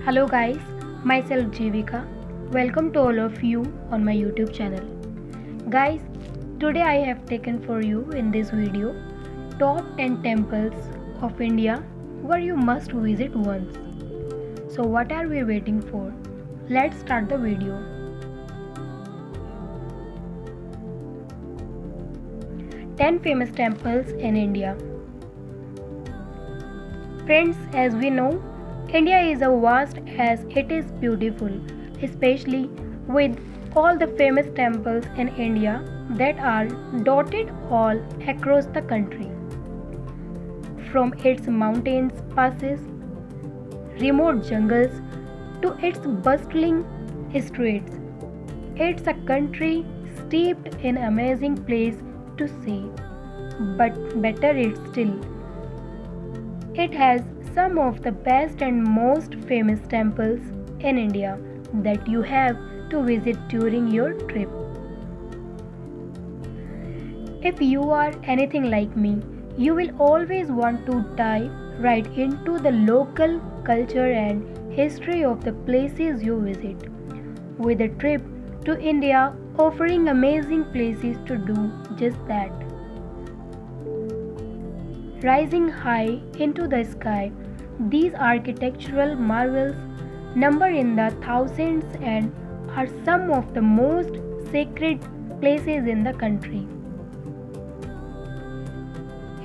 Hello guys, myself Jivika. Welcome to all of you on my YouTube channel. Guys, today I have taken for you in this video top 10 temples of India where you must visit once. So what are we waiting for? Let's start the video. 10 famous temples in India. Friends, as we know, India is as vast as it is beautiful, especially with all the famous temples in India that are dotted all across the country. From its mountains, passes, remote jungles to its bustling streets, it's a country steeped in amazing place to see. But better it still, it has some of the best and most famous temples in India that you have to visit during your trip. If you are anything like me, you will always want to dive right into the local culture and history of the places you visit. With a trip to India offering amazing places to do just that. Rising high into the sky, these architectural marvels number in the thousands and are some of the most sacred places in the country.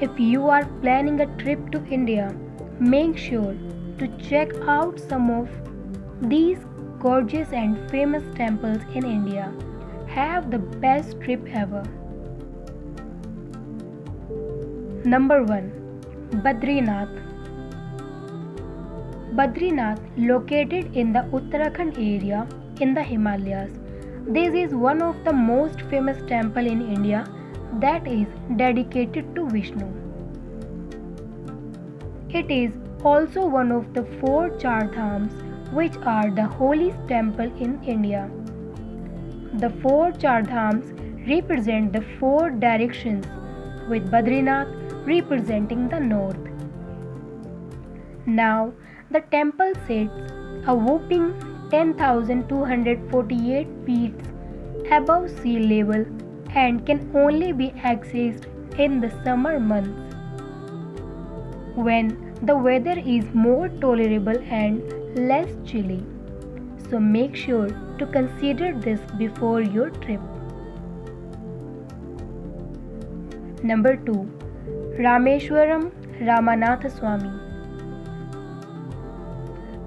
If you are planning a trip to India, make sure to check out some of these gorgeous and famous temples in India. Have the best trip ever. Number 1. Badrinath. Badrinath, located in the Uttarakhand area in the Himalayas. This is one of the most famous temple in India that is dedicated to Vishnu. It is also one of the 4 Char Dhams, which are the holiest temple in India. The 4 Char Dhams represent the 4 directions, with Badrinath representing the north. Now, the temple sits a whopping 10,248 feet above sea level and can only be accessed in the summer months, when the weather is more tolerable and less chilly. So make sure to consider this before your trip. Number 2. Rameshwaram Ramanatha Swami.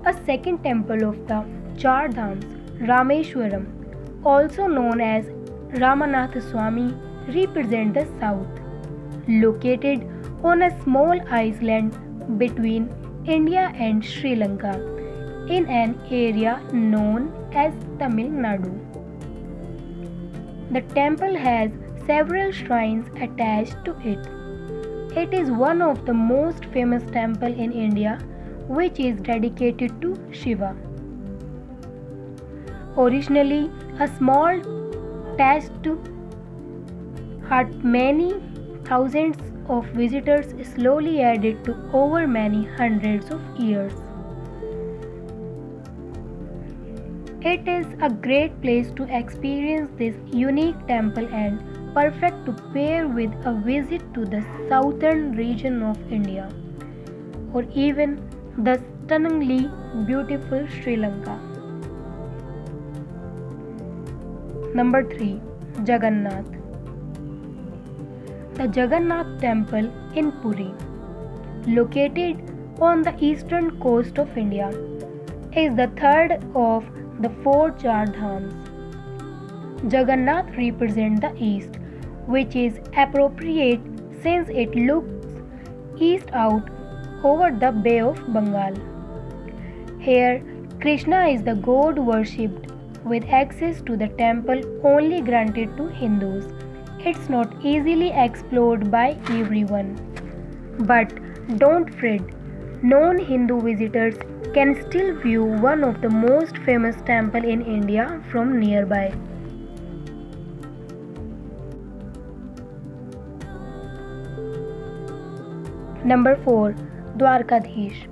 A second temple of the Char Dhams, Rameshwaram, also known as Ramanatha Swami, represents the south, located on a small island between India and Sri Lanka in an area known as Tamil Nadu. The temple has several shrines attached to it. It is one of the most famous temples in India, which is dedicated to Shiva. Originally a small attached hut, many thousands of visitors slowly added to over many hundreds of years. It is a great place to experience this unique temple and perfect to pair with a visit to the southern region of India or even the stunningly beautiful Sri Lanka. Number 3. Jagannath. The Jagannath Temple in Puri, located on the eastern coast of India, is the third of the 4 Char Dhams. Jagannath represents the east, which is appropriate since it looks east out over the Bay of Bengal. Here, Krishna is the god worshipped, with access to the temple only granted to Hindus. It's not easily explored by everyone. But don't fret, non-Hindu visitors can still view one of the most famous temples in India from nearby. Number 4. Dwarkadhish.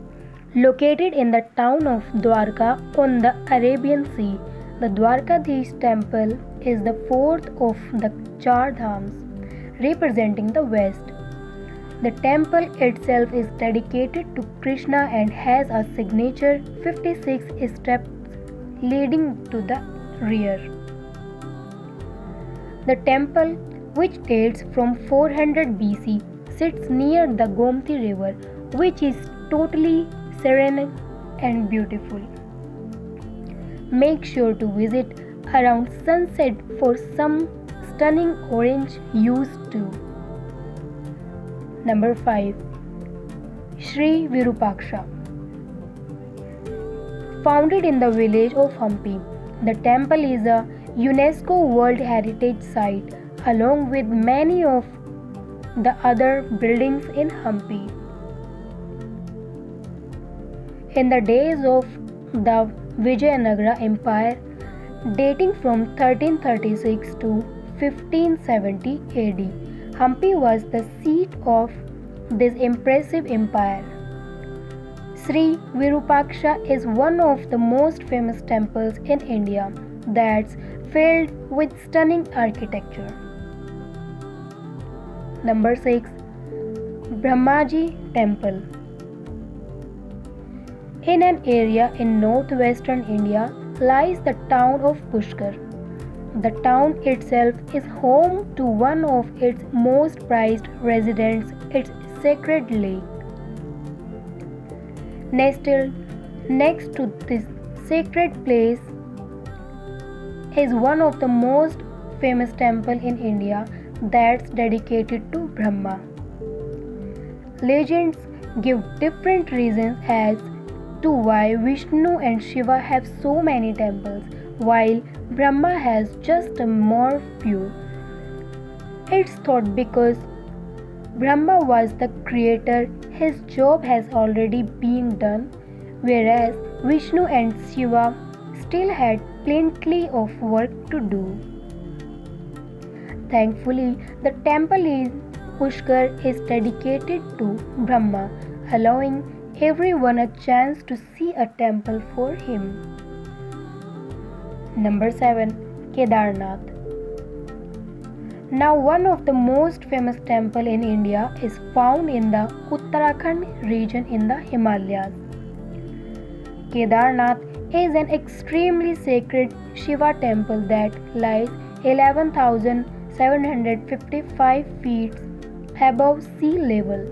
Located in the town of Dwarka on the Arabian Sea, the Dwarkadhish temple is the fourth of the Char Dhams, representing the West. The temple itself is dedicated to Krishna and has a signature 56 steps leading to the rear. The temple, which dates from 400 BC, sits near the Gomti River, which is totally serene and beautiful. Make sure to visit around sunset for some stunning orange hues too. Number 5. Sri Virupaksha. Founded in the village of Hampi, the temple is a UNESCO World Heritage Site along with many of the other buildings in Hampi. In the days of the Vijayanagara Empire, dating from 1336 to 1570 AD, Hampi was the seat of this impressive empire. Sri Virupaksha is one of the most famous temples in India that's filled with stunning architecture. Number 6. Brahmaji Temple. In an area in northwestern India lies the town of Pushkar. The town itself is home to one of its most prized residents, its sacred lake. Nestled next to this sacred place is one of the most famous temples in India that's dedicated to Brahma. Legends give different reasons as to why Vishnu and Shiva have so many temples while Brahma has just a more few. It's thought because Brahma was the creator, his job has already been done, whereas Vishnu and Shiva still had plenty of work to do. Thankfully, the temple in Pushkar is dedicated to Brahma, allowing everyone a chance to see a temple for him. Number 7. Kedarnath. Now one of the most famous temple in India is found in the Uttarakhand region in the Himalayas. Kedarnath is an extremely sacred Shiva temple that lies 11,755 feet above sea level,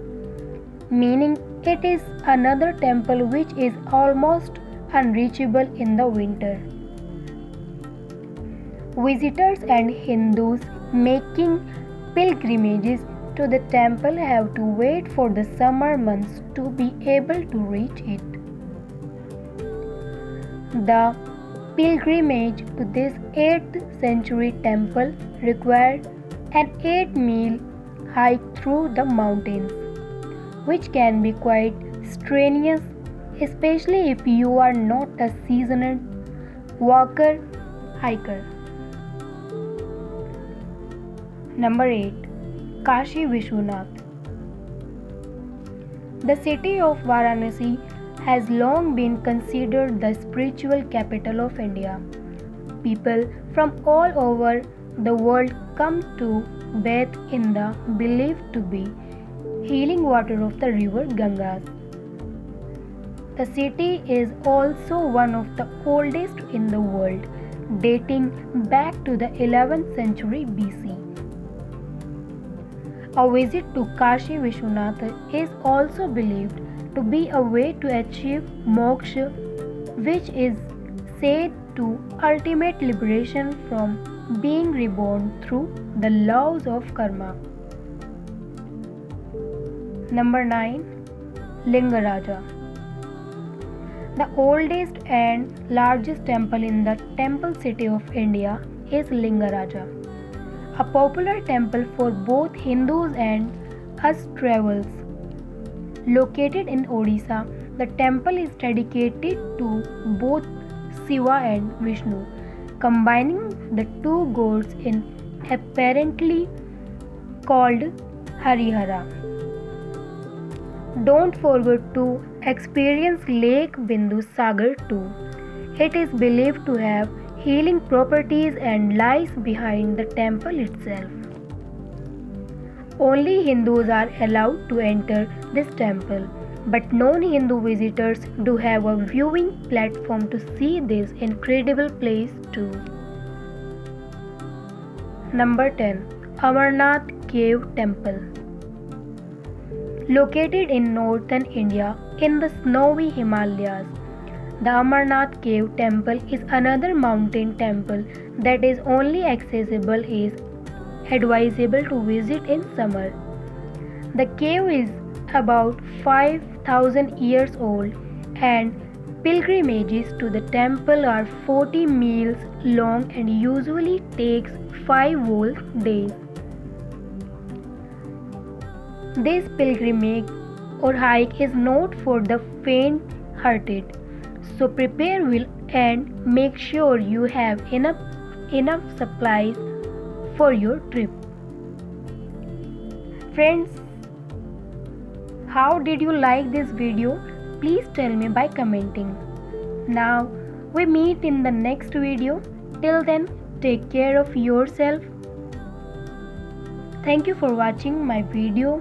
meaning it is another temple which is almost unreachable in the winter. Visitors and Hindus making pilgrimages to the temple have to wait for the summer months to be able to reach it. The pilgrimage to this 8th century temple required an 8-mile hike through the mountains, which can be quite strenuous, especially if you are not a seasoned hiker. Number 8. Kashi Vishwanath. The city of Varanasi has long been considered the spiritual capital of India. People from all over the world come to bathe in the believed to be healing water of the river Ganges. The city is also one of the oldest in the world, dating back to the 11th century BC. A visit to Kashi Vishwanath is also believed to be a way to achieve moksha, which is said to ultimate liberation from being reborn through the laws of karma. Number 9. Lingaraja. The oldest and largest temple in the temple city of India is Lingaraja, a popular temple for both Hindus and us travelers. Located in Odisha, the temple is dedicated to both Shiva and Vishnu, combining the two gods in apparently called Harihara. Don't forget to experience Lake Bindusagar too. It is believed to have healing properties and lies behind the temple itself. Only Hindus are allowed to enter this temple, but non-Hindu visitors do have a viewing platform to see this incredible place too. Number 10. Amarnath Cave Temple. Located in northern India in the snowy Himalayas, the Amarnath Cave Temple is another mountain temple that is only accessible is advisable to visit in summer. The cave is about 5000 years old and pilgrimages to the temple are 40 miles long and usually takes 5 whole days. This pilgrimage or hike is not for the faint-hearted, so prepare well and make sure you have enough supplies for your trip. Friends, how did you like this video? Please tell me by commenting. Now we meet in the next video. Till then, take care of yourself. Thank you for watching my video.